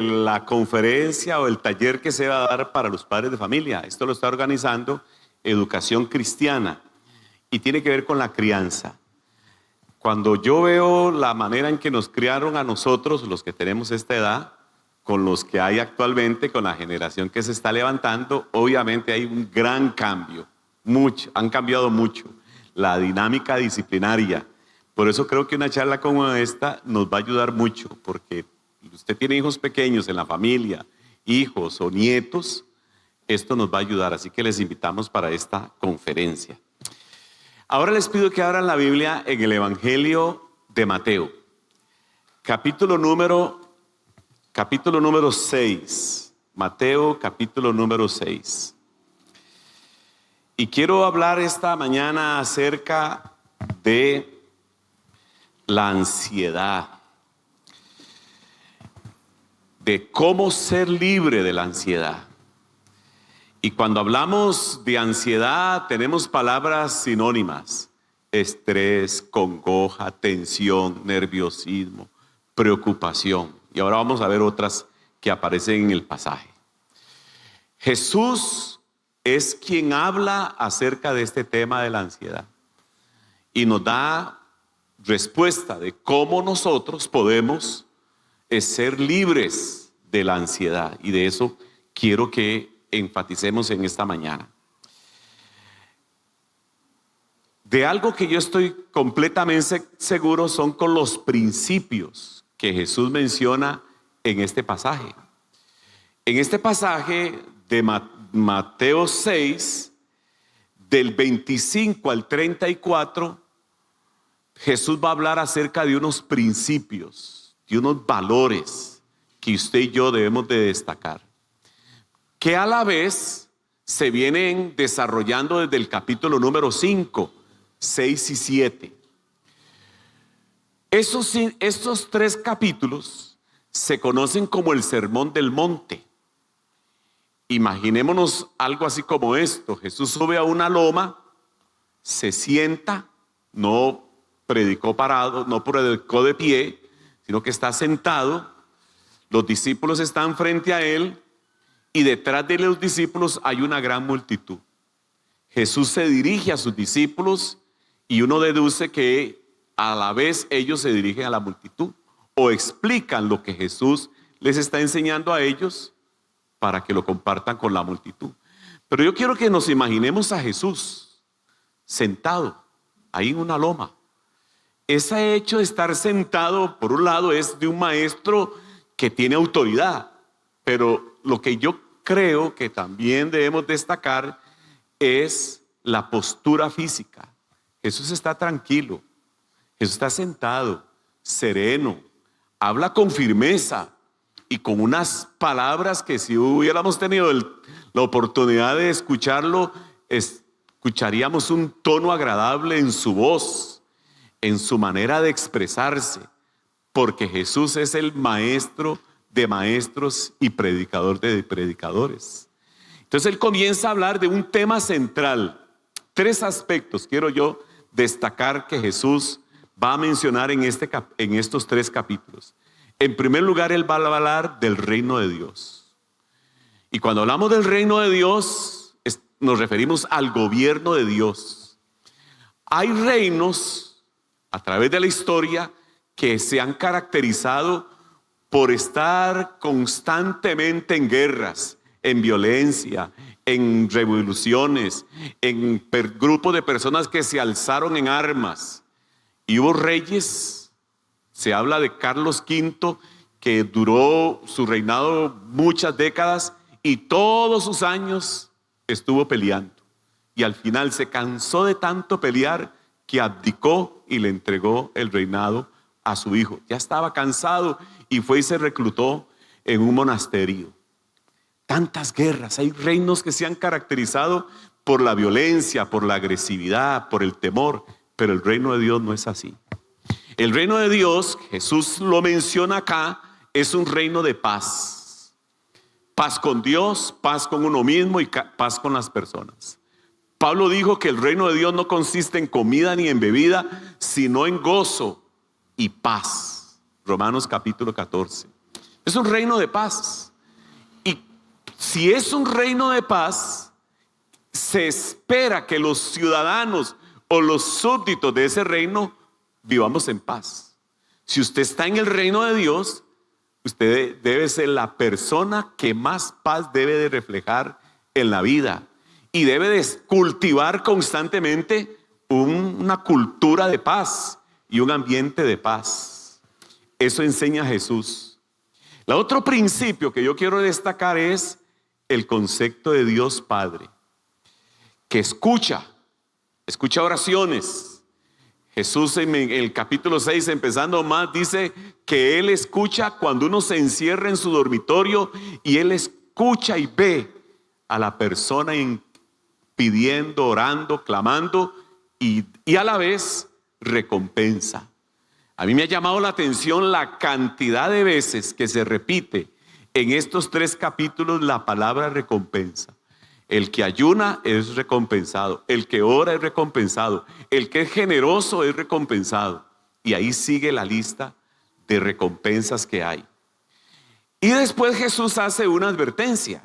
la conferencia o el taller que se va a dar para los padres de familia. Esto lo está organizando Educación Cristiana y tiene que ver con la crianza. Cuando yo veo la manera en que nos criaron a nosotros, los que tenemos esta edad, con los que hay actualmente, con la generación que se está levantando, obviamente hay un gran cambio. Han cambiado mucho la dinámica disciplinaria. Por eso creo que una charla como esta nos va a ayudar mucho, porque usted tiene hijos pequeños en la familia, hijos o nietos, esto nos va a ayudar. Así que les invitamos para esta conferencia. Ahora les pido que abran la Biblia en el Evangelio de Mateo, capítulo número 6. Mateo, capítulo número 6. Y quiero hablar esta mañana acerca de la ansiedad, de cómo ser libre de la ansiedad. Y cuando hablamos de ansiedad, tenemos palabras sinónimas: estrés, congoja, tensión, nerviosismo, preocupación. Y ahora vamos a ver otras que aparecen en el pasaje. Jesús es quien habla acerca de este tema de la ansiedad y nos da respuesta de cómo nosotros podemos ser libres de la ansiedad. Y de eso quiero que enfaticemos en esta mañana. De algo que yo estoy completamente seguro son con los principios que Jesús menciona en este pasaje. En este pasaje de Mateo 6, del 25 al 34, Jesús va a hablar acerca de unos principios, de unos valores que usted y yo debemos de destacar, que a la vez se vienen desarrollando desde el capítulo número 5, 6 y 7. Estos 3 capítulos se conocen como el Sermón del Monte. Imaginémonos algo así como esto: Jesús sube a una loma, se sienta, no predicó parado, no predicó de pie, sino que está sentado. Los discípulos están frente a él y detrás de los discípulos hay una gran multitud. Jesús se dirige a sus discípulos y uno deduce que a la vez ellos se dirigen a la multitud o explican lo que Jesús les está enseñando a ellos para que lo compartan con la multitud. Pero yo quiero que nos imaginemos a Jesús sentado ahí en una loma. Ese hecho de estar sentado, por un lado, es de un maestro que tiene autoridad, pero lo que yo creo que también debemos destacar es la postura física. Jesús está tranquilo, Jesús está sentado, sereno, habla con firmeza y con unas palabras que si hubiéramos tenido la oportunidad de escucharlo, escucharíamos un tono agradable en su voz, en su manera de expresarse, porque Jesús es el maestro de maestros y predicador de predicadores. Entonces él comienza a hablar de un tema central. 3 aspectos quiero yo destacar que Jesús va a mencionar en estos 3 capítulos. En primer lugar, él va a hablar del reino de Dios. Y cuando hablamos del reino de Dios, nos referimos al gobierno de Dios. Hay reinos a través de la historia que se han caracterizado por estar constantemente en guerras, en violencia, en revoluciones, en grupos de personas que se alzaron en armas. Y hubo reyes, se habla de Carlos V, que duró su reinado muchas décadas y todos sus años estuvo peleando. Y al final se cansó de tanto pelear que abdicó y le entregó el reinado a su hijo. Ya estaba cansado y fue y se reclutó en un monasterio. Tantas guerras, hay reinos que se han caracterizado por la violencia, por la agresividad, por el temor, pero el reino de Dios no es así. El reino de Dios, Jesús lo menciona acá, es un reino de paz. Paz con Dios, paz con uno mismo y paz con las personas. Pablo dijo que el reino de Dios no consiste en comida ni en bebida, sino en gozo y paz. Romanos capítulo 14. Es un reino de paz. Y si es un reino de paz, se espera que los ciudadanos o los súbditos de ese reino vivamos en paz. Si usted está en el reino de Dios, usted debe ser la persona que más paz debe de reflejar en la vida. Y debe de cultivar constantemente una cultura de paz y un ambiente de paz. Eso enseña Jesús. El otro principio que yo quiero destacar es el concepto de Dios Padre, que escucha oraciones. Jesús en el capítulo 6, empezando más, dice que Él escucha cuando uno se encierra en su dormitorio y Él escucha y ve a la persona pidiendo, orando, clamando y a la vez recompensa. A mí me ha llamado la atención la cantidad de veces que se repite en estos 3 capítulos la palabra recompensa. El que ayuna es recompensado, el que ora es recompensado, el que es generoso es recompensado. Y ahí sigue la lista de recompensas que hay. Y después Jesús hace una advertencia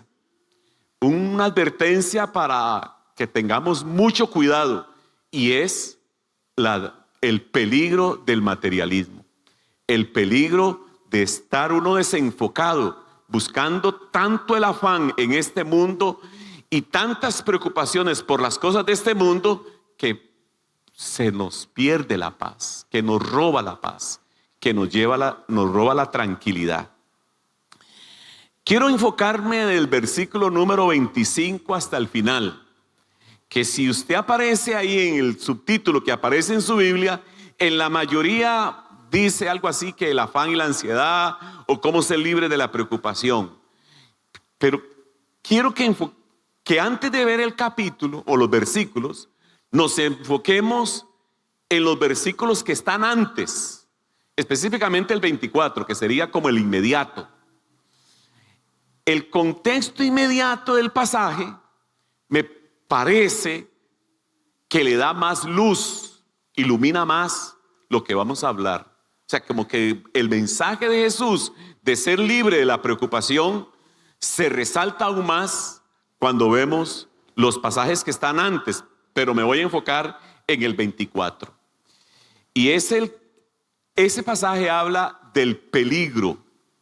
para que tengamos mucho cuidado, y es el peligro del materialismo, el peligro de estar uno desenfocado, buscando tanto el afán en este mundo y tantas preocupaciones por las cosas de este mundo, que se nos pierde la paz, que nos roba la paz, que nos roba la tranquilidad. Quiero enfocarme del versículo número 25 hasta el final, que si usted aparece ahí en el subtítulo que aparece en su Biblia, en la mayoría dice algo así que el afán y la ansiedad, o cómo ser libre de la preocupación. Pero quiero que antes de ver el capítulo o los versículos, nos enfoquemos en los versículos que están antes, específicamente el 24, que sería como el inmediato. El contexto inmediato del pasaje me parece que le da más luz, ilumina más lo que vamos a hablar. O sea, como que el mensaje de Jesús de ser libre de la preocupación se resalta aún más cuando vemos los pasajes que están antes, pero me voy a enfocar en el 24. Y ese pasaje habla del peligro,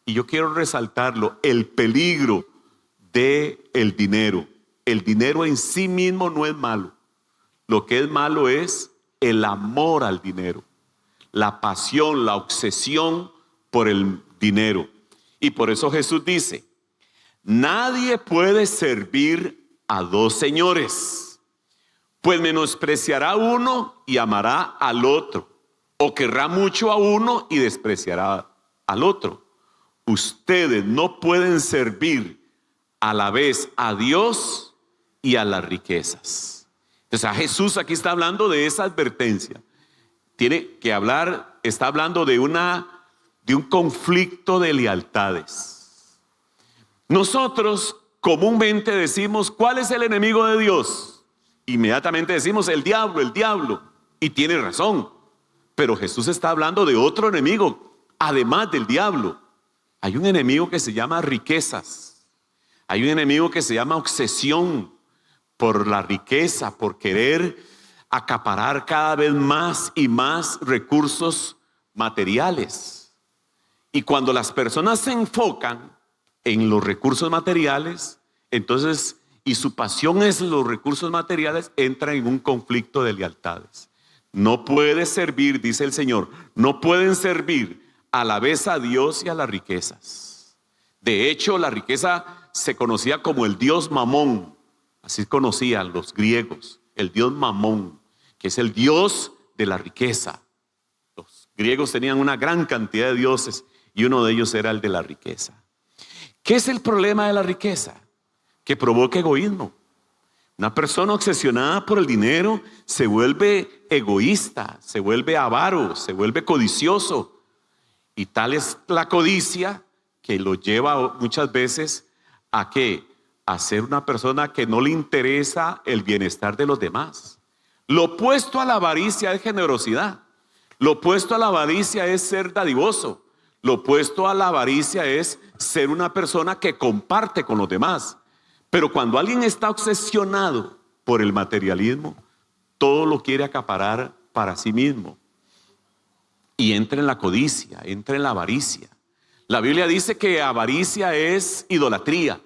y yo quiero resaltarlo, el peligro del dinero. El dinero en sí mismo no es malo. Lo que es malo es el amor al dinero, la pasión, la obsesión por el dinero. Y por eso Jesús dice: nadie puede servir a 2 señores, pues menospreciará a uno y amará al otro, o querrá mucho a uno y despreciará al otro. Ustedes no pueden servir a la vez a Dios y a las riquezas. Entonces a Jesús aquí está hablando de esa advertencia. Está hablando de un conflicto de lealtades. Nosotros comúnmente decimos: ¿cuál es el enemigo de Dios? Inmediatamente decimos: el diablo. Y tiene razón. Pero Jesús está hablando de otro enemigo, además del diablo. Hay un enemigo que se llama riquezas. Hay un enemigo que se llama obsesión por la riqueza, por querer acaparar cada vez más y más recursos materiales. Y cuando las personas se enfocan en los recursos materiales, entonces, y su pasión es los recursos materiales, entra en un conflicto de lealtades. No puede servir, dice el Señor, no pueden servir a la vez a Dios y a las riquezas. De hecho, la riqueza se conocía como el dios Mamón. Así conocían los griegos, el dios Mamón, que es el dios de la riqueza. Los griegos tenían una gran cantidad de dioses y uno de ellos era el de la riqueza. ¿Qué es el problema de la riqueza? Que provoca egoísmo. Una persona obsesionada por el dinero se vuelve egoísta, se vuelve avaro, se vuelve codicioso. Y tal es la codicia que lo lleva muchas veces a ser una persona que no le interesa el bienestar de los demás. Lo opuesto a la avaricia es generosidad. Lo opuesto a la avaricia es ser dadivoso. Lo opuesto a la avaricia es ser una persona que comparte con los demás. Pero cuando alguien está obsesionado por el materialismo, todo lo quiere acaparar para sí mismo. Y entra en la codicia, entra en la avaricia. La Biblia dice que avaricia es idolatría.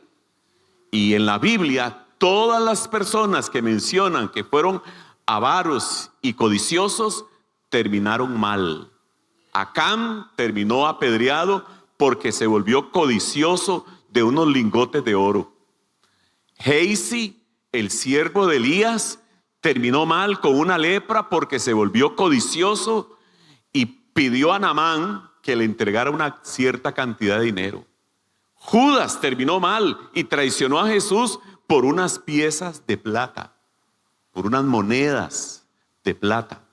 Y en la Biblia, todas las personas que mencionan que fueron avaros y codiciosos, terminaron mal. Acán terminó apedreado porque se volvió codicioso de unos lingotes de oro. Gehazi, el siervo de Elías, terminó mal con una lepra porque se volvió codicioso y pidió a Naamán que le entregara una cierta cantidad de dinero. Judas terminó mal y traicionó a Jesús por unas piezas de plata, por unas monedas de plata.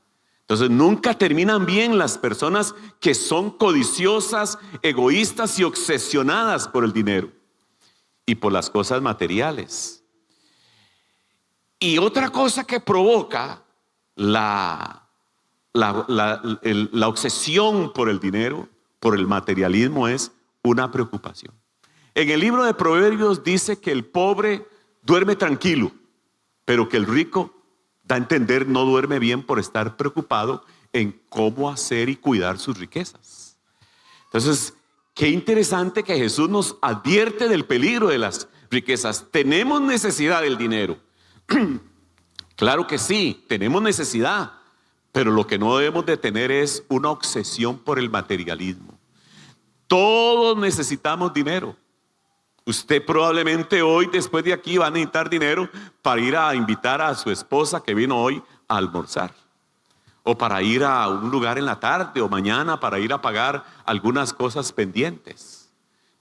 Entonces nunca terminan bien las personas que son codiciosas, egoístas y obsesionadas por el dinero y por las cosas materiales. Y otra cosa que provoca la obsesión por el dinero, por el materialismo, es una preocupación. En el libro de Proverbios dice que el pobre duerme tranquilo, pero que el rico, da a entender, no duerme bien por estar preocupado en cómo hacer y cuidar sus riquezas. Entonces, qué interesante que Jesús nos advierte del peligro de las riquezas. Tenemos necesidad del dinero. Claro que sí, tenemos necesidad, pero lo que no debemos de tener es una obsesión por el materialismo. Todos necesitamos dinero. Usted probablemente hoy, después de aquí, va a necesitar dinero para ir a invitar a su esposa que vino hoy a almorzar, o para ir a un lugar en la tarde o mañana para ir a pagar algunas cosas pendientes.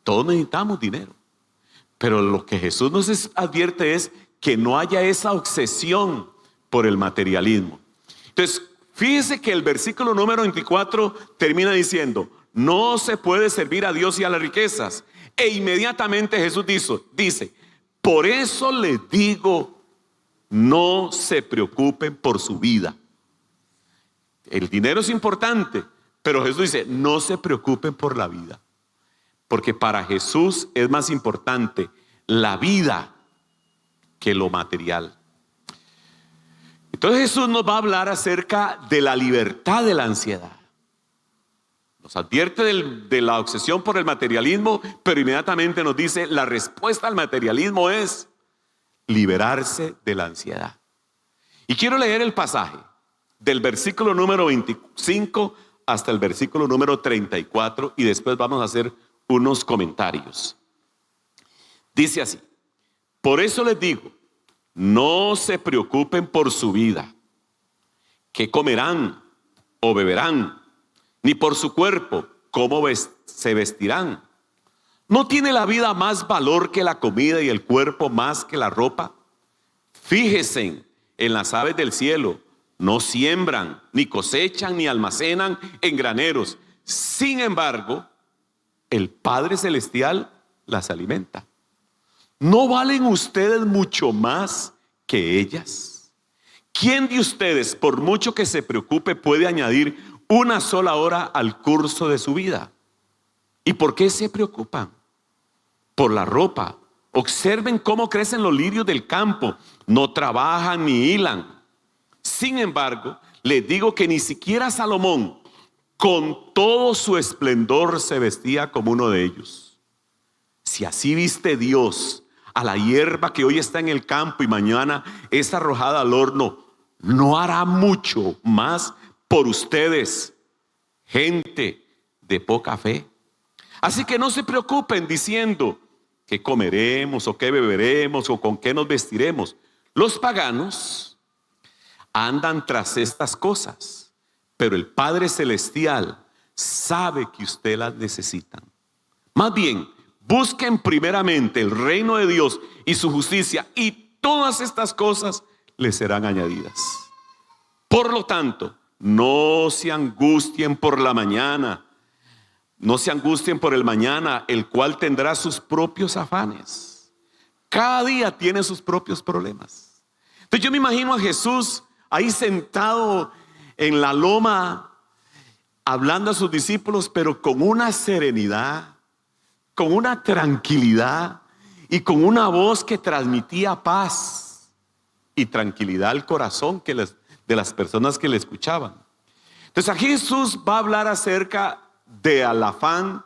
Todos necesitamos dinero, pero lo que Jesús nos advierte es que no haya esa obsesión por el materialismo. Entonces, fíjese que el versículo número 24 termina diciendo: no se puede servir a Dios y a las riquezas. E inmediatamente Jesús dice: por eso les digo, no se preocupen por su vida. El dinero es importante, pero Jesús dice: no se preocupen por la vida, porque para Jesús es más importante la vida que lo material. Entonces Jesús nos va a hablar acerca de la libertad de la ansiedad. Nos advierte de la obsesión por el materialismo, pero inmediatamente nos dice: la respuesta al materialismo es liberarse de la ansiedad. Y quiero leer el pasaje del versículo número 25 hasta el versículo número 34 y después vamos a hacer unos comentarios. Dice así: por eso les digo, no se preocupen por su vida, qué comerán o beberán, ni por su cuerpo, cómo se vestirán. ¿No tiene la vida más valor que la comida y el cuerpo más que la ropa? Fíjense en las aves del cielo, no siembran, ni cosechan, ni almacenan en graneros. Sin embargo, el Padre Celestial las alimenta. ¿No valen ustedes mucho más que ellas? ¿Quién de ustedes, por mucho que se preocupe, puede añadir una sola hora al curso de su vida? ¿Y por qué se preocupan? Por la ropa. Observen cómo crecen los lirios del campo. No trabajan ni hilan. Sin embargo, les digo que ni siquiera Salomón, con todo su esplendor, se vestía como uno de ellos. Si así viste Dios a la hierba que hoy está en el campo y mañana es arrojada al horno, ¿no hará mucho más por ustedes, gente de poca fe? Así que no se preocupen diciendo qué comeremos o qué beberemos o con qué nos vestiremos. Los paganos andan tras estas cosas, pero el Padre Celestial sabe que usted las necesitan. Más bien, busquen primeramente el reino de Dios y su justicia, y todas estas cosas les serán añadidas. Por lo tanto, no se angustien por la mañana, no se angustien por el mañana, el cual tendrá sus propios afanes. Cada día tiene sus propios problemas. Entonces yo me imagino a Jesús ahí sentado en la loma hablando a sus discípulos, pero con una serenidad, con una tranquilidad y con una voz que transmitía paz y tranquilidad al corazón de las personas que le escuchaban. Entonces aquí Jesús va a hablar acerca del afán,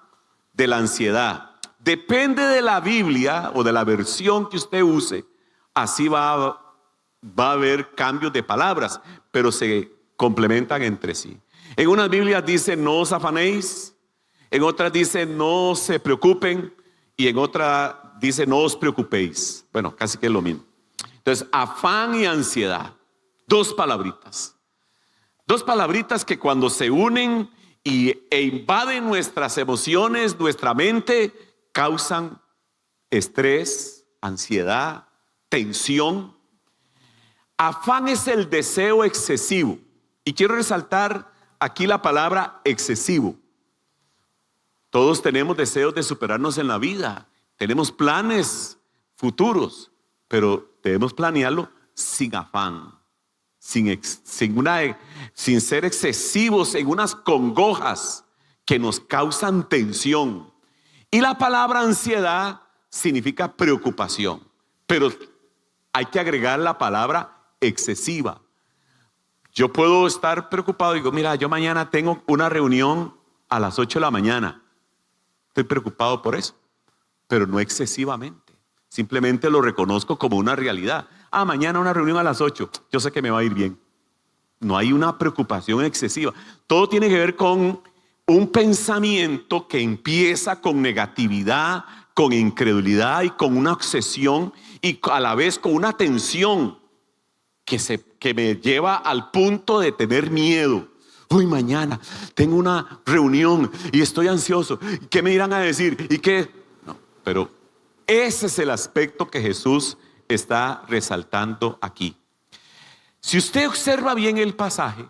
de la ansiedad. Depende de la Biblia o de la versión que usted use, así va a haber cambios de palabras, pero se complementan entre sí. En unas Biblias dice no os afanéis, en otras dice no se preocupen y en otra dice no os preocupéis. Bueno, casi que es lo mismo. Entonces, afán y ansiedad, dos palabritas que cuando se unen e invaden nuestras emociones, nuestra mente, causan estrés, ansiedad, tensión. Afán es el deseo excesivo. Y quiero resaltar aquí la palabra excesivo. Todos tenemos deseos de superarnos en la vida. Tenemos planes futuros, pero debemos planearlo sin afán, sin ser excesivos en unas congojas que nos causan tensión. Y la palabra ansiedad significa preocupación, pero hay que agregar la palabra excesiva. Yo puedo estar preocupado y digo, mira, yo mañana tengo una reunión a las 8 de la mañana. Estoy preocupado por eso, pero no excesivamente. Simplemente lo reconozco como una realidad. Mañana una reunión a las 8, yo sé que me va a ir bien. No hay una preocupación excesiva. Todo tiene que ver con un pensamiento que empieza con negatividad, con incredulidad y con una obsesión y a la vez con una tensión que me lleva al punto de tener miedo. Uy, mañana tengo una reunión y estoy ansioso. ¿Qué me irán a decir? ¿Y qué? No, pero ese es el aspecto que Jesús está resaltando aquí. Si usted observa bien el pasaje,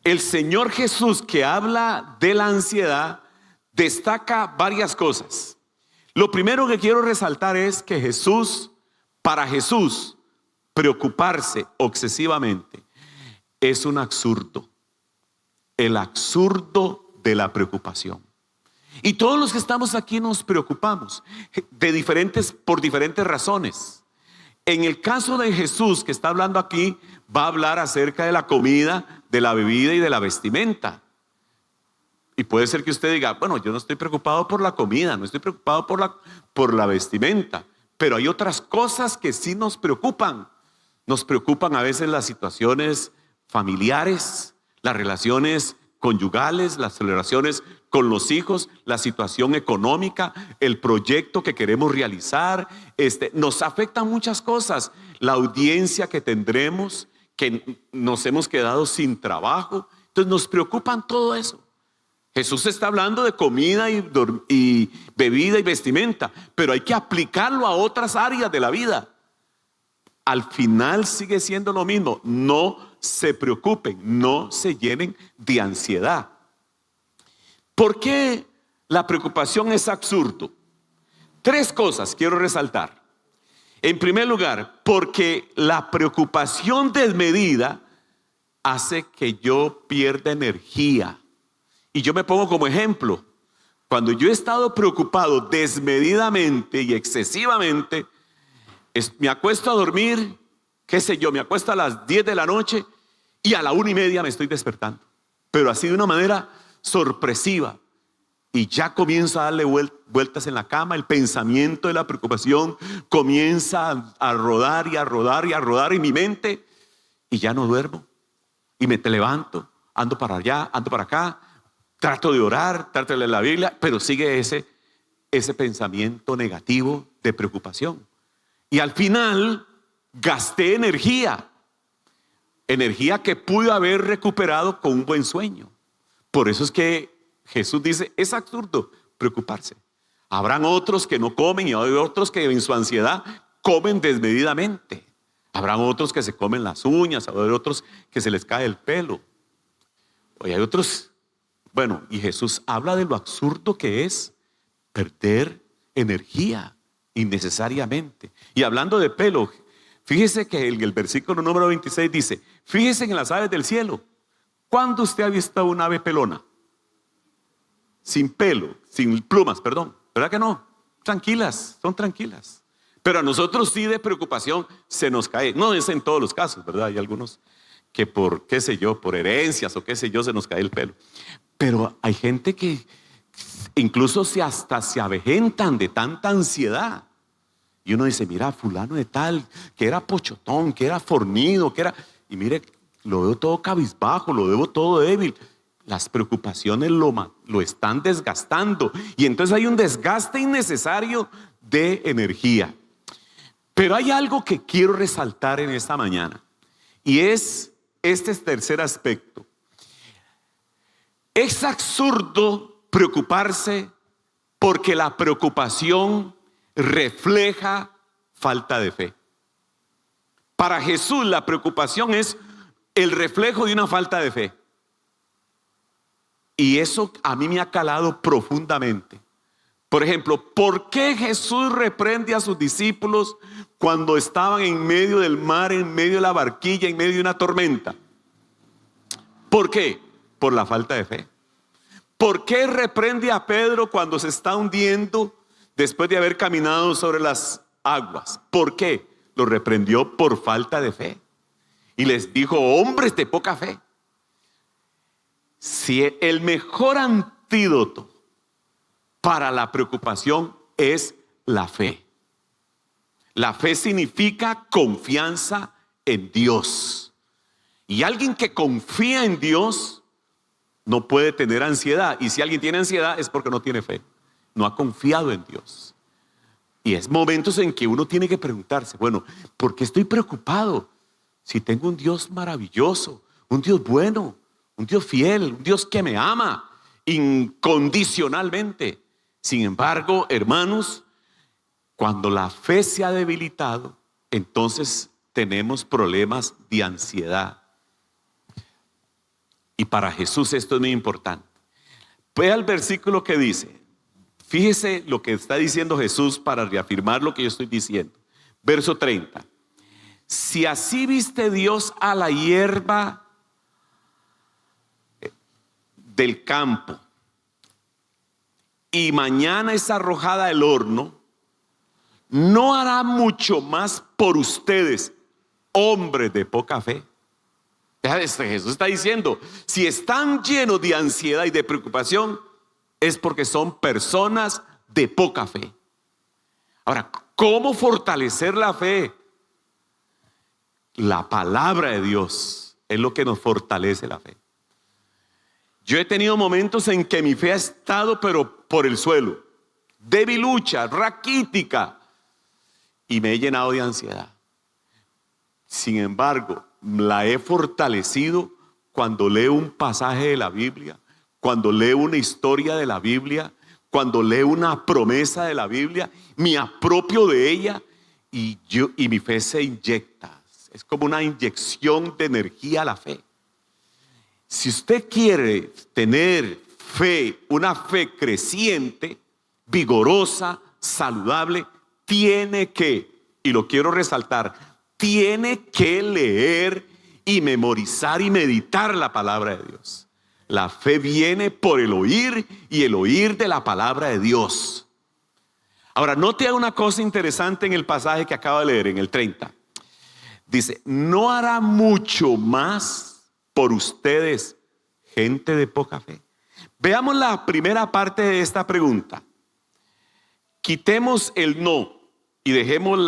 el Señor Jesús, que habla de la ansiedad, destaca varias cosas. Lo primero que quiero resaltar es que para Jesús, preocuparse excesivamente es un absurdo. El absurdo de la preocupación. Y todos los que estamos aquí nos preocupamos por diferentes razones. En el caso de Jesús, que está hablando aquí, va a hablar acerca de la comida, de la bebida y de la vestimenta. Y puede ser que usted diga, bueno, yo no estoy preocupado por la comida, no estoy preocupado por la vestimenta, pero hay otras cosas que sí nos preocupan. Nos preocupan a veces las situaciones familiares, las relaciones conyugales, las relaciones con los hijos, la situación económica, el proyecto que queremos realizar. Nos afectan muchas cosas. La audiencia que tendremos, que nos hemos quedado sin trabajo. Entonces nos preocupan todo eso. Jesús está hablando de comida y bebida y vestimenta, pero hay que aplicarlo a otras áreas de la vida. Al final sigue siendo lo mismo. No se preocupen, no se llenen de ansiedad. ¿Por qué la preocupación es absurdo? 3 cosas quiero resaltar. En primer lugar, porque la preocupación desmedida hace que yo pierda energía. Y yo me pongo como ejemplo. Cuando yo he estado preocupado desmedidamente y excesivamente, me acuesto a dormir, qué sé yo, me acuesto a las 10 de la noche y a la 1:30 me estoy despertando. Pero así de una manera sorpresiva. Y ya comienzo a darle vueltas en la cama. El pensamiento de la preocupación comienza a rodar y a rodar y a rodar en mi mente. Y ya no duermo. Y me levanto, ando para allá, ando para acá. Trato de orar, trato de leer la Biblia, pero sigue ese pensamiento negativo de preocupación. Y al final gasté energía que pude haber recuperado con un buen sueño. Por eso es que Jesús dice, es absurdo preocuparse. Habrán otros que no comen y hay otros que en su ansiedad comen desmedidamente. Habrán otros que se comen las uñas, habrá otros que se les cae el pelo. Y hay otros, y Jesús habla de lo absurdo que es perder energía innecesariamente. Y hablando de pelo, fíjese que el versículo número 26 dice, fíjese en las aves del cielo. ¿Cuándo usted ha visto una ave pelona? sin pelo, sin plumas, perdón. ¿Verdad que no? Tranquilas, son tranquilas. Pero a nosotros sí de preocupación se nos cae. No es en todos los casos, ¿verdad? Hay algunos que por, qué sé yo, por herencias o qué sé yo, se nos cae el pelo. Pero hay gente que incluso hasta se avejentan de tanta ansiedad. Y uno dice, mira, fulano de tal, que era pochotón, que era fornido, que era... Y mire, lo veo todo cabizbajo, lo veo todo débil. Las preocupaciones lo están desgastando. Y entonces hay un desgaste innecesario de energía. Pero hay algo que quiero resaltar en esta mañana. Y es este tercer aspecto. Es absurdo preocuparse porque la preocupación refleja falta de fe. Para Jesús la preocupación es el reflejo de una falta de fe. Y eso a mí me ha calado profundamente. Por ejemplo, ¿por qué Jesús reprende a sus discípulos cuando estaban en medio del mar, en medio de la barquilla, en medio de una tormenta? ¿Por qué? Por la falta de fe. ¿Por qué reprende a Pedro cuando se está hundiendo después de haber caminado sobre las aguas? ¿Por qué? Lo reprendió por falta de fe. Y les dijo, hombres de poca fe. Si el mejor antídoto para la preocupación es la fe. La fe significa confianza en Dios. Y alguien que confía en Dios no puede tener ansiedad. Y si alguien tiene ansiedad es porque no tiene fe. No ha confiado en Dios. Y es momentos en que uno tiene que preguntarse, bueno, ¿por qué estoy preocupado? Si tengo un Dios maravilloso, un Dios bueno, un Dios fiel, un Dios que me ama incondicionalmente. Sin embargo, hermanos, cuando la fe se ha debilitado, entonces tenemos problemas de ansiedad. Y para Jesús esto es muy importante. Vea el versículo que dice, fíjese lo que está diciendo Jesús para reafirmar lo que yo estoy diciendo. Verso 30. Si así viste Dios a la hierba del campo y mañana es arrojada al horno, ¿no hará mucho más por ustedes, hombres de poca fe? Jesús está diciendo, si están llenos de ansiedad y de preocupación, es porque son personas de poca fe. Ahora, ¿cómo fortalecer la fe? La palabra de Dios es lo que nos fortalece la fe. Yo he tenido momentos en que mi fe ha estado pero por el suelo, debilucha, raquítica, y me he llenado de ansiedad. Sin embargo, la he fortalecido cuando leo un pasaje de la Biblia, cuando leo una historia de la Biblia, cuando leo una promesa de la Biblia, me apropio de ella y mi fe se inyecta. Es como una inyección de energía a la fe. Si usted quiere tener fe, una fe creciente, vigorosa, saludable, tiene que, y lo quiero resaltar, tiene que leer y memorizar y meditar la palabra de Dios. La fe viene por el oír y el oír de la palabra de Dios. Ahora, note una cosa interesante en el pasaje que acabo de leer, en el 30. Dice, ¿no hará mucho más por ustedes, gente de poca fe? Veamos la primera parte de esta pregunta. Quitemos el no y dejemos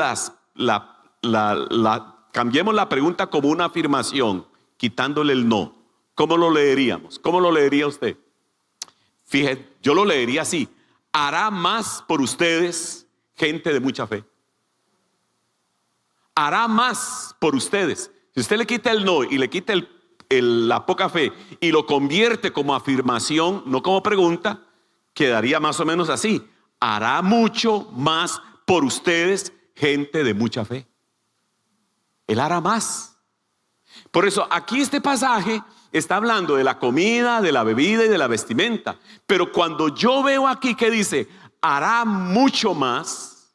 cambiemos la pregunta como una afirmación, quitándole el no. ¿Cómo lo leeríamos? ¿Cómo lo leería usted? Fíjate, yo lo leería así: hará más por ustedes, gente de mucha fe. Hará más por ustedes. Si usted le quita el no y le quita la poca fe y lo convierte como afirmación, no como pregunta, quedaría más o menos así: hará mucho más por ustedes, gente de mucha fe. Él hará más. Por eso aquí este pasaje está hablando de la comida, de la bebida y de la vestimenta. Pero cuando yo veo aquí que dice hará mucho más,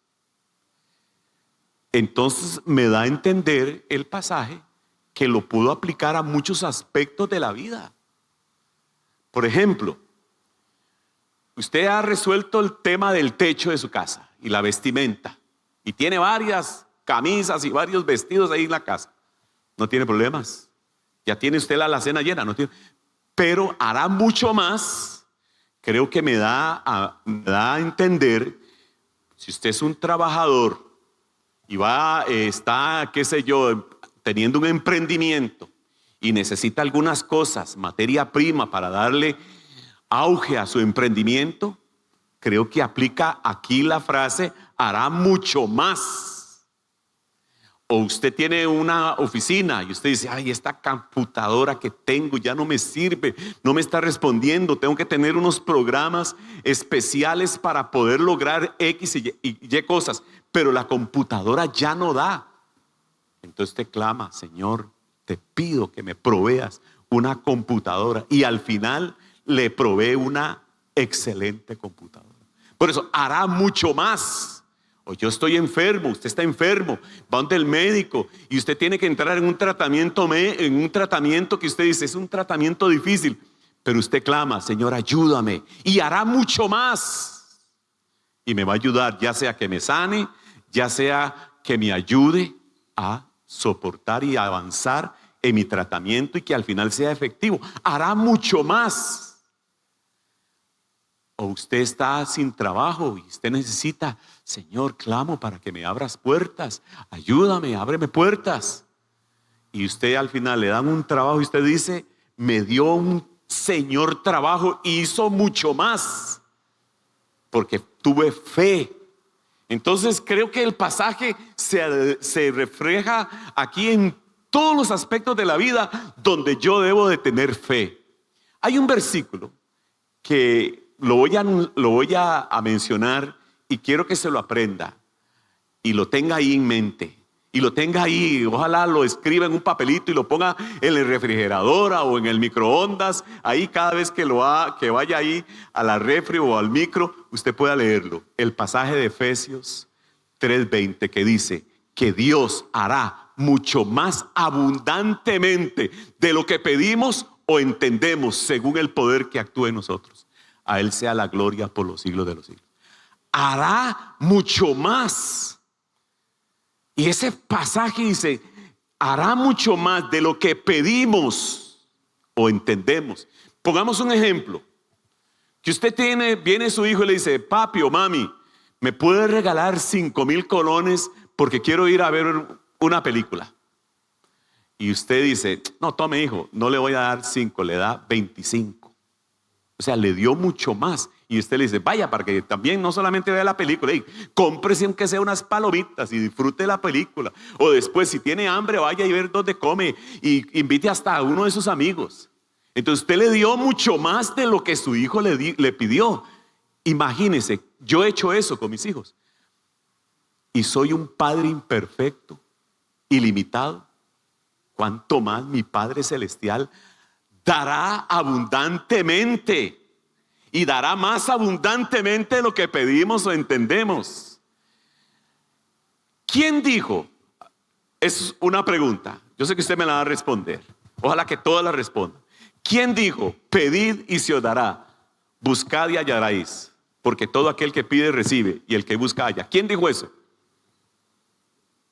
entonces me da a entender el pasaje que lo puedo aplicar a muchos aspectos de la vida. Por ejemplo, usted ha resuelto el tema del techo de su casa y la vestimenta, y tiene varias camisas y varios vestidos ahí en la casa. No tiene problemas. Ya tiene usted la alacena llena, no tiene, pero hará mucho más. Creo que me da a entender, si usted es un trabajador y está, qué sé yo, teniendo un emprendimiento y necesita algunas cosas, materia prima para darle auge a su emprendimiento, creo que aplica aquí la frase, hará mucho más. O usted tiene una oficina y usted dice, ay, esta computadora que tengo ya no me sirve, no me está respondiendo, tengo que tener unos programas especiales para poder lograr X y Y cosas, pero la computadora ya no da. Entonces te clama, Señor, te pido que me proveas una computadora, y al final le provee una excelente computadora. Por eso hará mucho más. O yo estoy enfermo, usted está enfermo, va donde el médico y usted tiene que entrar en un tratamiento que usted dice es un tratamiento difícil, pero usted clama, Señor, ayúdame, y hará mucho más. Y me va a ayudar, ya sea que me sane, ya sea que me ayude a soportar y avanzar en mi tratamiento y que al final sea efectivo. Hará mucho más. O usted está sin trabajo y usted necesita, Señor, clamo para que me abras puertas, ayúdame, ábreme puertas. Y usted al final le dan un trabajo y usted dice, me dio un Señor trabajo y hizo mucho más, porque tuve fe. Entonces creo que el pasaje se refleja aquí en todos los aspectos de la vida donde yo debo de tener fe. Hay un versículo que lo voy a mencionar y quiero que se lo aprenda y lo tenga ahí en mente. Y lo tenga ahí, ojalá lo escriba en un papelito y lo ponga en la refrigeradora o en el microondas. Ahí cada vez que vaya ahí a la refri o al micro, usted pueda leerlo. El pasaje de Efesios 3:20 que dice que Dios hará mucho más abundantemente de lo que pedimos o entendemos según el poder que actúa en nosotros. A Él sea la gloria por los siglos de los siglos. Hará mucho más. Y ese pasaje dice, hará mucho más de lo que pedimos o entendemos. Pongamos un ejemplo. Que usted viene su hijo y le dice, papi o mami, ¿me puede regalar 5,000 colones porque quiero ir a ver una película? Y usted dice, no, tome hijo, no le voy a dar 5, le da 25. O sea, le dio mucho más. Y usted le dice, vaya, para que también no solamente vea la película, cómprese aunque sea unas palomitas y disfrute la película. O después, si tiene hambre, vaya y ver dónde come y invite hasta a uno de sus amigos. Entonces usted le dio mucho más de lo que su hijo le pidió. Imagínese, yo he hecho eso con mis hijos. Y soy un padre imperfecto, ilimitado. ¿Cuánto más mi Padre Celestial dará abundantemente? Y dará más abundantemente de lo que pedimos o entendemos. ¿Quién dijo? Es una pregunta. Yo sé que usted me la va a responder. Ojalá que todas la respondan. ¿Quién dijo? Pedid y se os dará. Buscad y hallaréis. Porque todo aquel que pide recibe, y el que busca halla. ¿Quién dijo eso?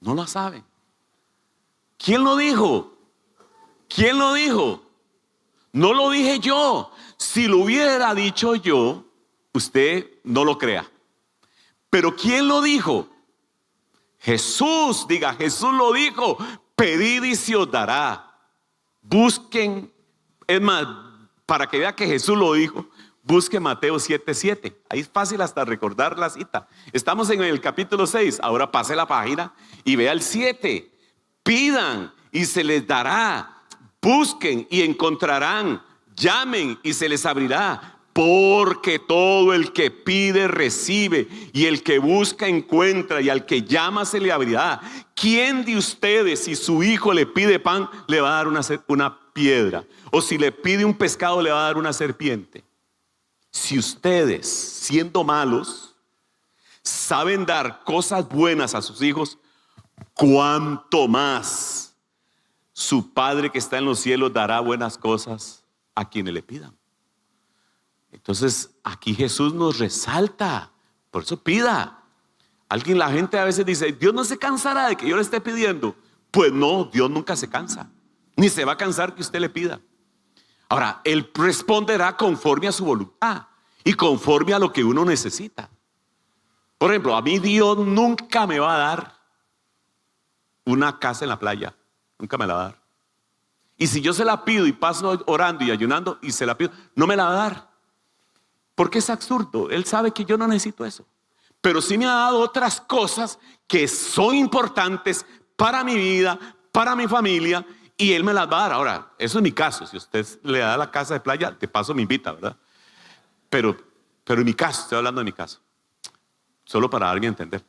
No lo saben. ¿Quién lo dijo? ¿Quién lo dijo? No lo dije yo. Si lo hubiera dicho yo, usted no lo crea. Pero ¿quién lo dijo? Jesús. Diga, Jesús lo dijo. Pedid y se os dará. Busquen. Es más, para que vea que Jesús lo dijo, busque Mateo 7:7. Ahí es fácil hasta recordar la cita. Estamos en el capítulo 6. Ahora pase la página y vea el 7. Pidan y se les dará. Busquen y encontrarán. Llamen y se les abrirá. Porque todo el que pide recibe, y el que busca encuentra, y al que llama se le abrirá. ¿Quién de ustedes, si su hijo le pide pan, le va a dar una piedra? O si le pide un pescado, le va a dar una serpiente. Si ustedes, siendo malos, saben dar cosas buenas a sus hijos, cuánto más su Padre que está en los cielos dará buenas cosas a quienes le pidan. Entonces aquí Jesús nos resalta, por eso pida. La gente a veces dice, Dios no se cansará de que yo le esté pidiendo. Pues no, Dios nunca se cansa, ni se va a cansar que usted le pida. Ahora, Él responderá conforme a su voluntad y conforme a lo que uno necesita. Por ejemplo, a mí Dios nunca me va a dar una casa en la playa, nunca me la va a dar. Y si yo se la pido y paso orando y ayunando y se la pido, no me la va a dar. Porque es absurdo, Él sabe que yo no necesito eso. Pero sí me ha dado otras cosas que son importantes para mi vida, para mi familia, y Él me las va a dar. Ahora, eso es mi caso. Si usted le da la casa de playa, de paso me invita, ¿verdad? Pero en mi caso, estoy hablando de mi caso. Solo para darme a entender.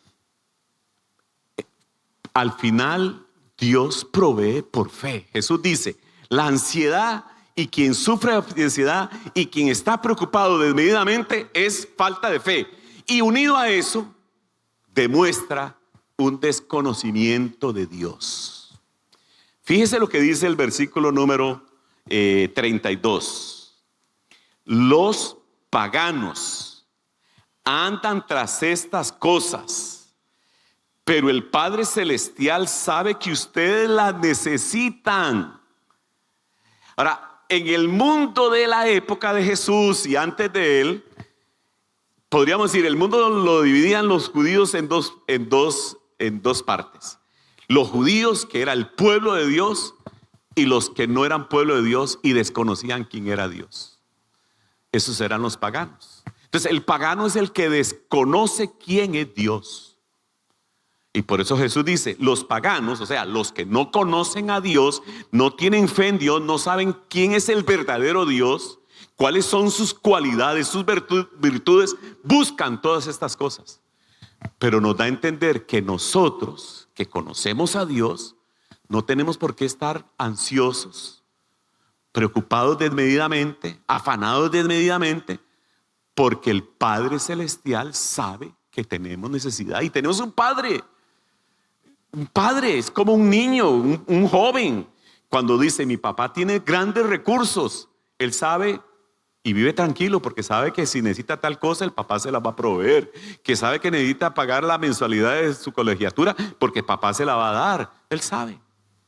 Al final, Dios provee por fe. Jesús dice, la ansiedad y quien sufre de ansiedad y quien está preocupado desmedidamente es falta de fe. Y unido a eso, demuestra un desconocimiento de Dios. Fíjese lo que dice el versículo número 32. Los paganos andan tras estas cosas, pero el Padre Celestial sabe que ustedes las necesitan. Ahora, en el mundo de la época de Jesús y antes de Él, podríamos decir, el mundo lo dividían los judíos en dos partes. Los judíos, que era el pueblo de Dios, y los que no eran pueblo de Dios y desconocían quién era Dios. Esos eran los paganos. Entonces, el pagano es el que desconoce quién es Dios. Y por eso Jesús dice, los paganos, o sea, los que no conocen a Dios, no tienen fe en Dios, no saben quién es el verdadero Dios, cuáles son sus cualidades, sus virtudes, buscan todas estas cosas. Pero nos da a entender que nosotros, que conocemos a Dios, no tenemos por qué estar ansiosos, preocupados desmedidamente, afanados desmedidamente, porque el Padre Celestial sabe que tenemos necesidad y tenemos un Padre. Un padre es como un niño, un joven. Cuando dice, mi papá tiene grandes recursos, él sabe y vive tranquilo porque sabe que si necesita tal cosa, el papá se la va a proveer. Que sabe que necesita pagar la mensualidad de su colegiatura porque papá se la va a dar. Él sabe.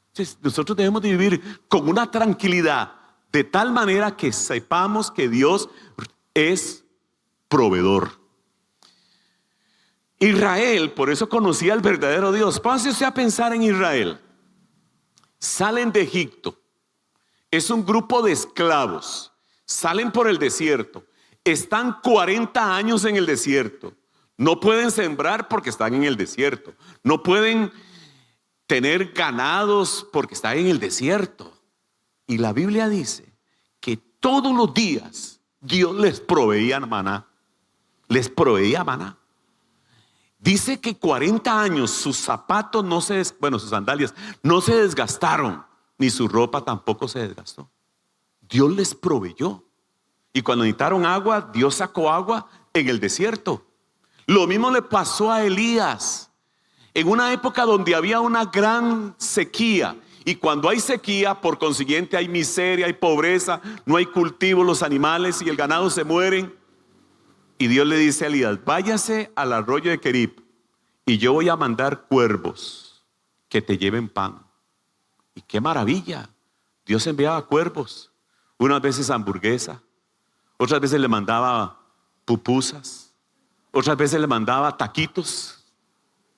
Entonces, nosotros debemos de vivir con una tranquilidad de tal manera que sepamos que Dios es proveedor. Israel, por eso conocía al verdadero Dios. Póngase usted a pensar en Israel. Salen de Egipto. Es un grupo de esclavos. Salen por el desierto. Están 40 años en el desierto. No pueden sembrar porque están en el desierto. No pueden tener ganados porque están en el desierto. Y la Biblia dice que todos los días Dios les proveía maná. Les proveía maná. Dice que 40 años sus zapatos sus sandalias no se desgastaron, ni su ropa tampoco se desgastó. Dios les proveyó. Y cuando necesitaron agua, Dios sacó agua en el desierto. Lo mismo le pasó a Elías. En una época donde había una gran sequía. Y cuando hay sequía, por consiguiente hay miseria, hay pobreza, no hay cultivo, los animales y el ganado se mueren. Y Dios le dice a Elías, váyase al arroyo de Kerib y yo voy a mandar cuervos que te lleven pan. Y qué maravilla, Dios enviaba cuervos, unas veces hamburguesa, otras veces le mandaba pupusas, otras veces le mandaba taquitos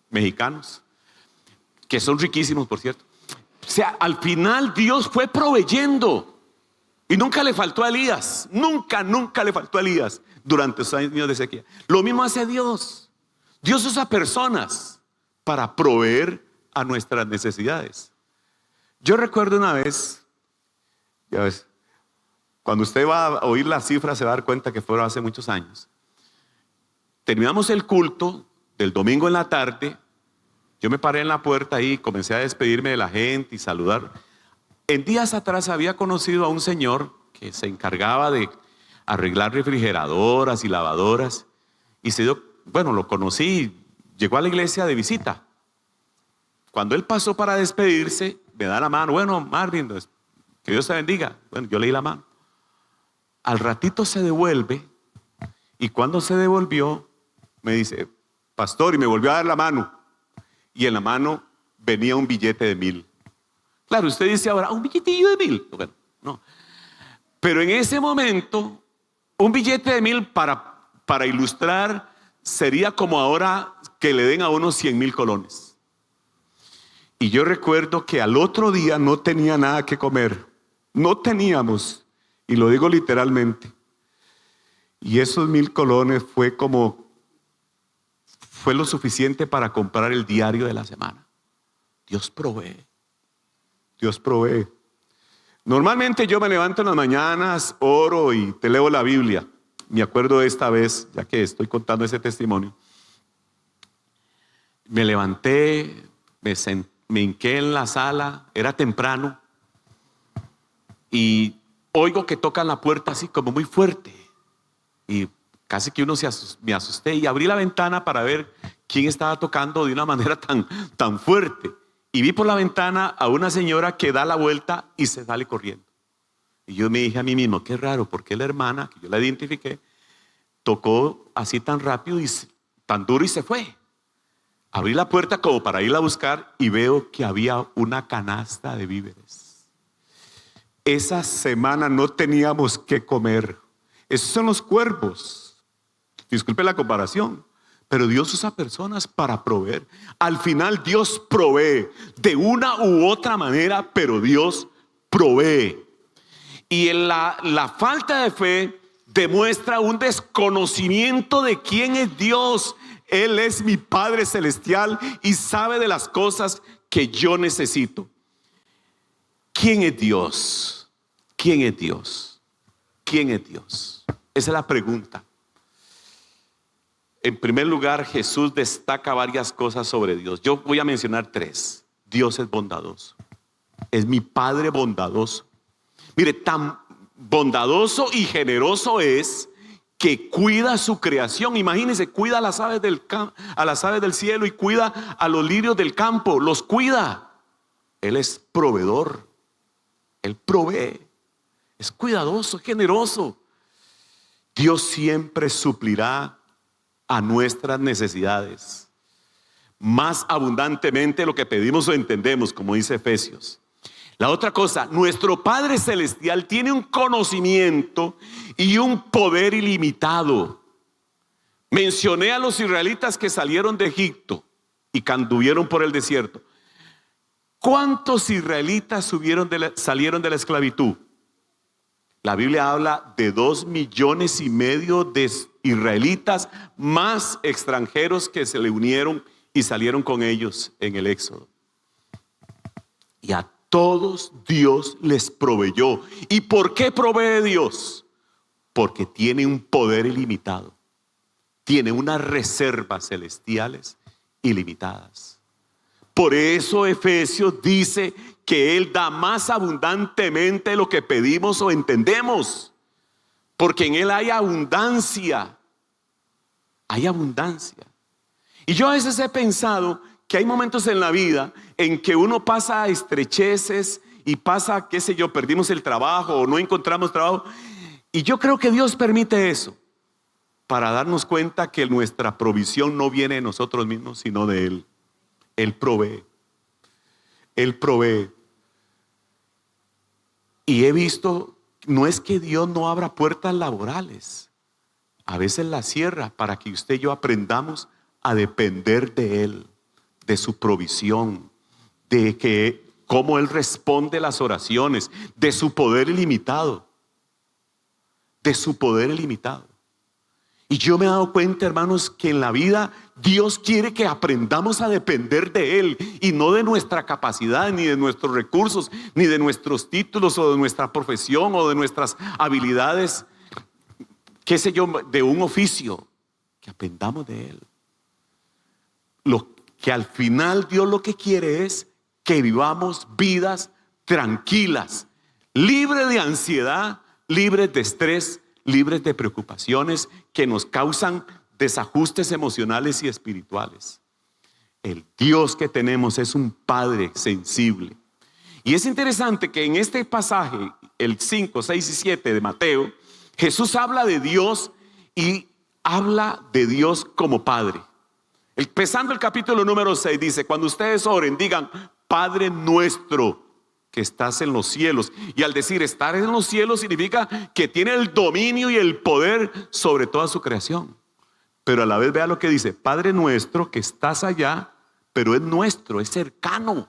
mexicanos, que son riquísimos, por cierto. O sea, al final Dios fue proveyendo. Y nunca le faltó a Elías, nunca le faltó a Elías durante esos años de sequía. Lo mismo hace Dios. Dios usa personas para proveer a nuestras necesidades. Yo recuerdo una vez, ya ves, cuando usted va a oír las cifras se va a dar cuenta que fueron hace muchos años. Terminamos el culto del domingo en la tarde, yo me paré en la puerta ahí y comencé a despedirme de la gente y saludar. En días atrás había conocido a un señor que se encargaba de arreglar refrigeradoras y lavadoras y lo conocí, llegó a la iglesia de visita. Cuando él pasó para despedirse, me da la mano. Bueno, Marvin, que Dios te bendiga. Bueno, yo le di la mano. Al ratito se devuelve, y cuando se devolvió, me dice, pastor, y me volvió a dar la mano. Y en la mano venía un billete de 1,000. Claro, usted dice ahora, un billetillo de 1,000. Bueno, no. Pero en ese momento, un billete de 1,000 para ilustrar sería como ahora que le den a uno 100,000 colones. Y yo recuerdo que al otro día no tenía nada que comer. No teníamos, y lo digo literalmente. Y esos 1,000 colones fue lo suficiente para comprar el diario de la semana. Dios provee. Dios provee. Normalmente yo me levanto en las mañanas, oro y te leo la Biblia. Me acuerdo de esta vez, ya que estoy contando ese testimonio. Me levanté, me hinqué en la sala, era temprano, y oigo que tocan la puerta así como muy fuerte. Y casi que me asusté y abrí la ventana para ver quién estaba tocando de una manera tan fuerte. Y vi por la ventana a una señora que da la vuelta y se sale corriendo. Y yo me dije a mí mismo, qué raro, porque la hermana, que yo la identifiqué, tocó así tan rápido y tan duro y se fue. Abrí la puerta como para irla a buscar y veo que había una canasta de víveres. Esa semana no teníamos que comer. Esos son los cuervos. Disculpe la comparación. Pero Dios usa personas para proveer. Al final Dios provee de una u otra manera, pero Dios provee. Y en la falta de fe demuestra un desconocimiento de quién es Dios. Él es mi Padre Celestial y sabe de las cosas que yo necesito. ¿Quién es Dios? ¿Quién es Dios? ¿Quién es Dios? Esa es la pregunta. En primer lugar, Jesús destaca varias cosas sobre Dios. Yo voy a mencionar 3. Dios es bondadoso. Es mi Padre bondadoso. Mire, tan bondadoso y generoso es que cuida su creación. Imagínense, cuida a las aves del cielo y cuida a los lirios del campo. Los cuida. Él es proveedor. Él provee. Es cuidadoso, es generoso. Dios siempre suplirá a nuestras necesidades más abundantemente de lo que pedimos o entendemos, como dice Efesios. La otra cosa, nuestro Padre Celestial tiene un conocimiento y un poder ilimitado. Mencioné a los israelitas que salieron de Egipto y que anduvieron por el desierto. ¿Cuántos israelitas salieron de la esclavitud? La Biblia habla de 2,5 millones de israelitas más extranjeros que se le unieron y salieron con ellos en el Éxodo. Y a todos Dios les proveyó. ¿Y por qué provee Dios? Porque tiene un poder ilimitado. Tiene unas reservas celestiales ilimitadas. Por eso Efesios dice que Él da más abundantemente de lo que pedimos o entendemos. Porque en Él hay abundancia. Hay abundancia. Y yo a veces he pensado que hay momentos en la vida en que uno pasa estrecheces y pasa, qué sé yo, perdimos el trabajo o no encontramos trabajo. Y yo creo que Dios permite eso para darnos cuenta que nuestra provisión no viene de nosotros mismos, sino de Él. Él provee. Él provee. Y he visto, no es que Dios no abra puertas laborales. A veces las cierra para que usted y yo aprendamos a depender de Él, de su provisión, de cómo Él responde las oraciones, de su poder ilimitado. De su poder ilimitado. Y yo me he dado cuenta, hermanos, que en la vida Dios quiere que aprendamos a depender de Él y no de nuestra capacidad, ni de nuestros recursos, ni de nuestros títulos o de nuestra profesión o de nuestras habilidades, qué sé yo, de un oficio. Que aprendamos de Él. Lo que al final Dios lo que quiere es que vivamos vidas tranquilas, libres de ansiedad, libres de estrés, libres de preocupaciones que nos causan desajustes emocionales y espirituales. El Dios que tenemos es un Padre sensible. Y es interesante que en este pasaje, el 5, 6 y 7 de Mateo, Jesús habla de Dios y habla de Dios como Padre. Empezando el capítulo número 6 dice: cuando ustedes oren, digan: Padre nuestro que estás en los cielos. Y al decir estar en los cielos significa que tiene el dominio y el poder sobre toda su creación. Pero a la vez vea lo que dice: Padre nuestro que estás allá, pero es nuestro, es cercano.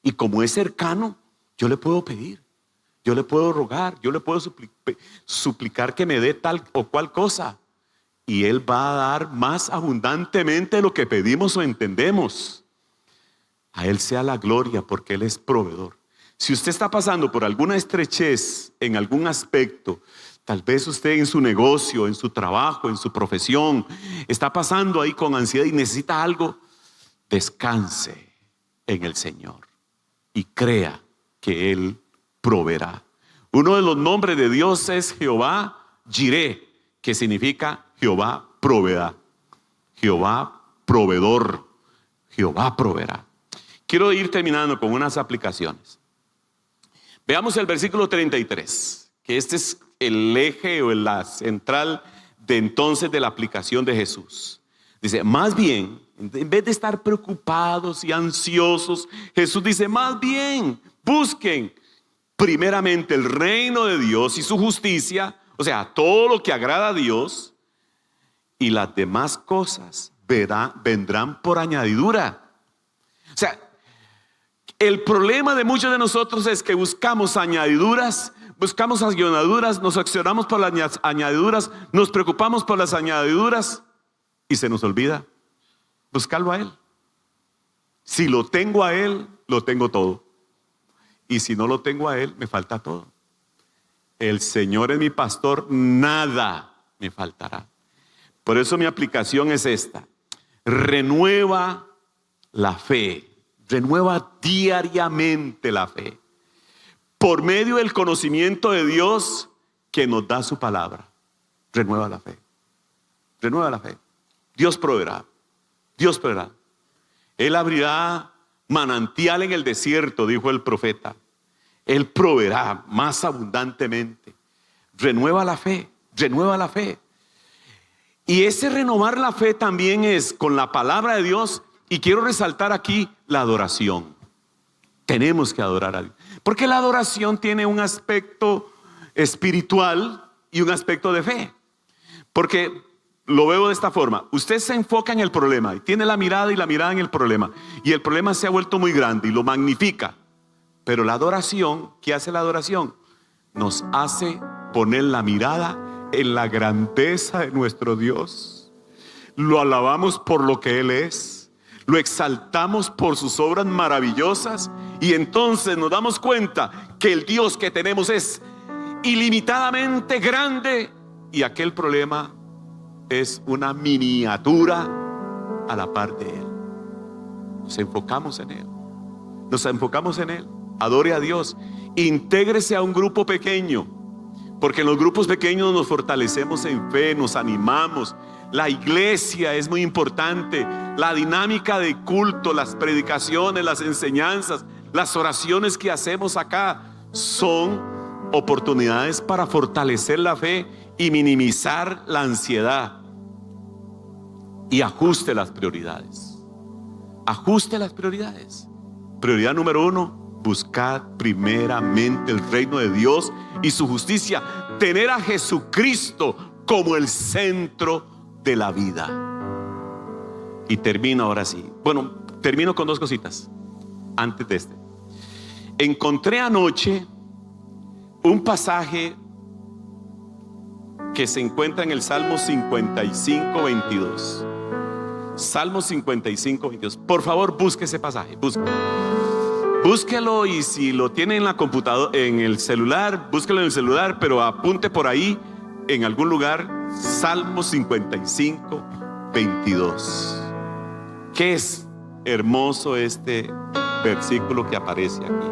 Y como es cercano, yo le puedo pedir, yo le puedo rogar, yo le puedo suplicar que me dé tal o cual cosa. Y Él va a dar más abundantemente de lo que pedimos o entendemos. A Él sea la gloria, porque Él es proveedor. Si usted está pasando por alguna estrechez en algún aspecto, tal vez usted en su negocio, en su trabajo, en su profesión, está pasando ahí con ansiedad y necesita algo, descanse en el Señor y crea que Él proveerá. Uno de los nombres de Dios es Jehová Jireh, que significa Jehová proveerá, Jehová proveedor, Jehová proveerá. Quiero ir terminando con unas aplicaciones. Veamos el versículo 33, que este es el eje o la central de entonces de la aplicación de Jesús. Dice: más bien, en vez de estar preocupados y ansiosos, Jesús dice: más bien, busquen primeramente el reino de Dios y su justicia, o sea, todo lo que agrada a Dios, y las demás cosas vendrán por añadidura. O sea, el problema de muchos de nosotros es que buscamos añadiduras, nos accionamos por las añadiduras, nos preocupamos por las añadiduras y se nos olvida buscarlo a Él. Si lo tengo a Él, lo tengo todo. Y si no lo tengo a Él, me falta todo. El Señor es mi pastor, nada me faltará. Por eso mi aplicación es esta: renueva la fe. Renueva diariamente la fe por medio del conocimiento de Dios que nos da su palabra. Renueva la fe. Renueva la fe. Dios proveerá. Dios proveerá. Él abrirá manantial en el desierto, dijo el profeta. Él proveerá más abundantemente. Renueva la fe. Renueva la fe. Y ese renovar la fe también es con la palabra de Dios. Y quiero resaltar aquí la adoración. Tenemos que adorar a Dios, porque la adoración tiene un aspecto espiritual y un aspecto de fe. Porque lo veo de esta forma: usted se enfoca en el problema y tiene la mirada en el problema, y el problema se ha vuelto muy grande y lo magnifica. Pero la adoración, ¿qué hace la adoración? Nos hace poner la mirada en la grandeza de nuestro Dios. Lo alabamos por lo que Él es. Lo exaltamos por sus obras maravillosas, y entonces nos damos cuenta que el Dios que tenemos es ilimitadamente grande y aquel problema es una miniatura a la par de Él. Nos enfocamos en Él. Nos enfocamos en Él. Adore a Dios. Intégrese a un grupo pequeño, porque en los grupos pequeños nos fortalecemos en fe, nos animamos. La iglesia es muy importante. La dinámica de culto, las predicaciones, las enseñanzas, las oraciones que hacemos acá son oportunidades para fortalecer la fe y minimizar la ansiedad. Y ajuste las prioridades. Ajuste las prioridades. Prioridad número 1: buscad primeramente el reino de Dios y su justicia. Tener a Jesucristo como el centro de la vida. Y termino ahora sí. Bueno, termino con 2 cositas antes de este. Encontré anoche un pasaje que se encuentra en el Salmo 55, 22. Salmo 55, 22. Por favor, busque ese pasaje. Búsquelo, y si lo tiene en la computadora, en el celular, búsquelo en el celular, pero apunte por ahí en algún lugar. Salmo 55, 22. Qué es hermoso este versículo que aparece aquí.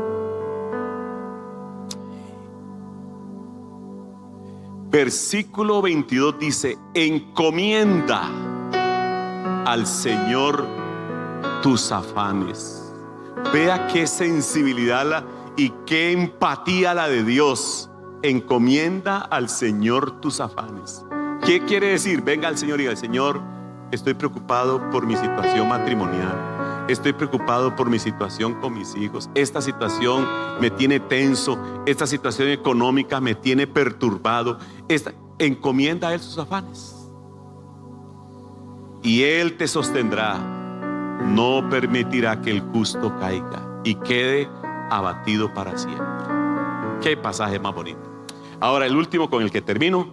Versículo 22 dice: encomienda al Señor tus afanes. Vea qué sensibilidad y qué empatía la de Dios encomienda al Señor tus afanes. ¿Qué quiere decir? Venga al Señor y diga: Señor, estoy preocupado por mi situación matrimonial, estoy preocupado por mi situación con mis hijos, esta situación me tiene tenso, esta situación económica me tiene perturbado. Encomienda a Él sus afanes y Él te sostendrá. No permitirá que el justo caiga y quede abatido para siempre. Qué pasaje más bonito. Ahora el último con el que termino,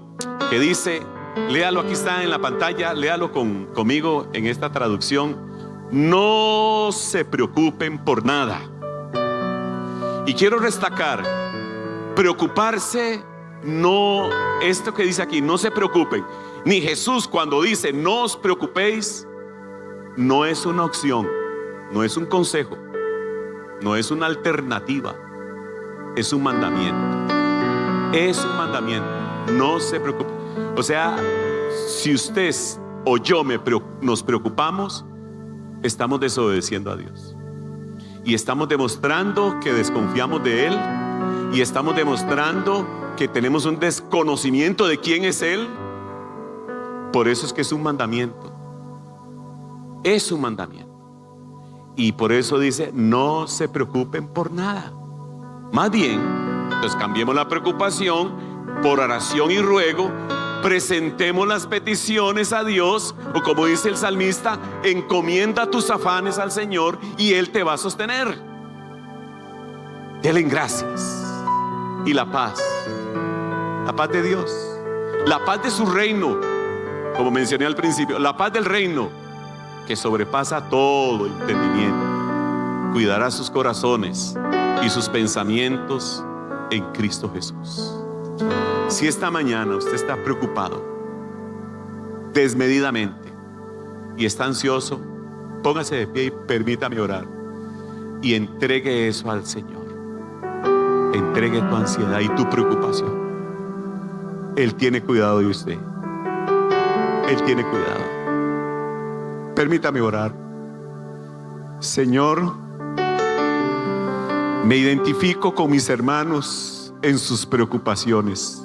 que dice, léalo, aquí está en la pantalla, léalo conmigo en esta traducción: no se preocupen por nada. Y quiero destacar, preocuparse, no, esto que dice aquí, no se preocupen. Ni Jesús, cuando dice no os preocupéis, no es una opción, no es un consejo, no es una alternativa, es un mandamiento. Es un mandamiento. No se preocupe. O sea, si usted o yo nos preocupamos, estamos desobedeciendo a Dios y estamos demostrando que desconfiamos de Él, y estamos demostrando que tenemos un desconocimiento de quién es Él. Por eso es que es un mandamiento. Es un mandamiento. Y por eso dice: no se preocupen por nada. Más bien, entonces cambiemos la preocupación por oración y ruego. Presentemos las peticiones a Dios, o como dice el salmista, encomienda tus afanes al Señor y Él te va a sostener. Denle gracias. Y la paz de Dios, la paz de su reino, como mencioné al principio, la paz del reino que sobrepasa todo entendimiento, cuidará sus corazones y sus pensamientos en Cristo Jesús. Si esta mañana usted está preocupado desmedidamente y está ansioso, póngase de pie y permítame orar y entregue eso al Señor. Entregue tu ansiedad y tu preocupación. Él tiene cuidado de usted. Él tiene cuidado. Permítame orar. Señor, me identifico con mis hermanos en sus preocupaciones.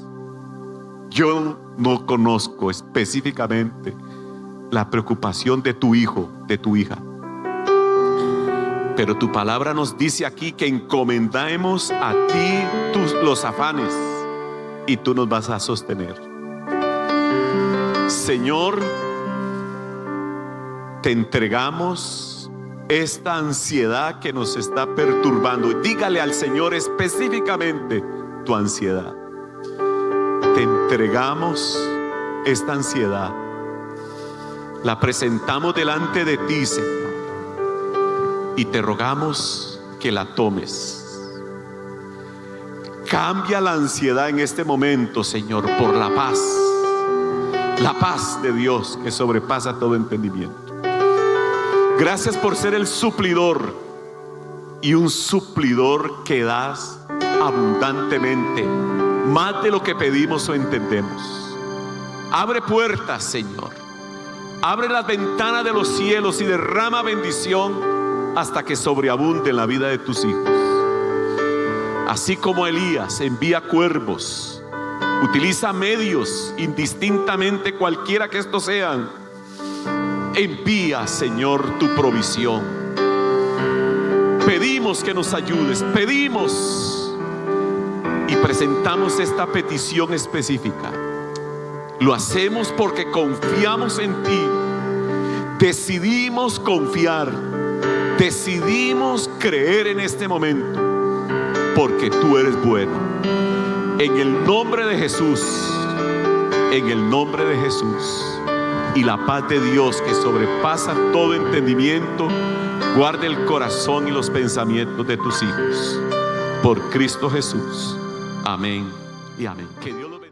Yo no conozco específicamente la preocupación de tu hijo, de tu hija, pero tu palabra nos dice aquí que encomendemos a ti los afanes y tú nos vas a sostener. Señor, te entregamos esta ansiedad que nos está perturbando. Dígale al Señor específicamente tu ansiedad. Te entregamos esta ansiedad. La presentamos delante de ti, Señor, y te rogamos que la tomes. Cambia la ansiedad en este momento, Señor, por la paz de Dios que sobrepasa todo entendimiento. Gracias por ser el suplidor, y un suplidor que das abundantemente, más de lo que pedimos o entendemos. Abre puertas, Señor. Abre las ventanas de los cielos y derrama bendición hasta que sobreabunde en la vida de tus hijos. Así como Elías envía cuervos, utiliza medios indistintamente, cualquiera que estos sean. Envía, Señor, tu provisión. Pedimos que nos ayudes, pedimos y presentamos esta petición específica. Lo hacemos porque confiamos en ti. Decidimos confiar, decidimos creer en este momento, porque tú eres bueno. En el nombre de Jesús, en el nombre de Jesús. Y la paz de Dios que sobrepasa todo entendimiento, guarde el corazón y los pensamientos de tus hijos. Por Cristo Jesús. Amén y amén. Que Dios los bendiga.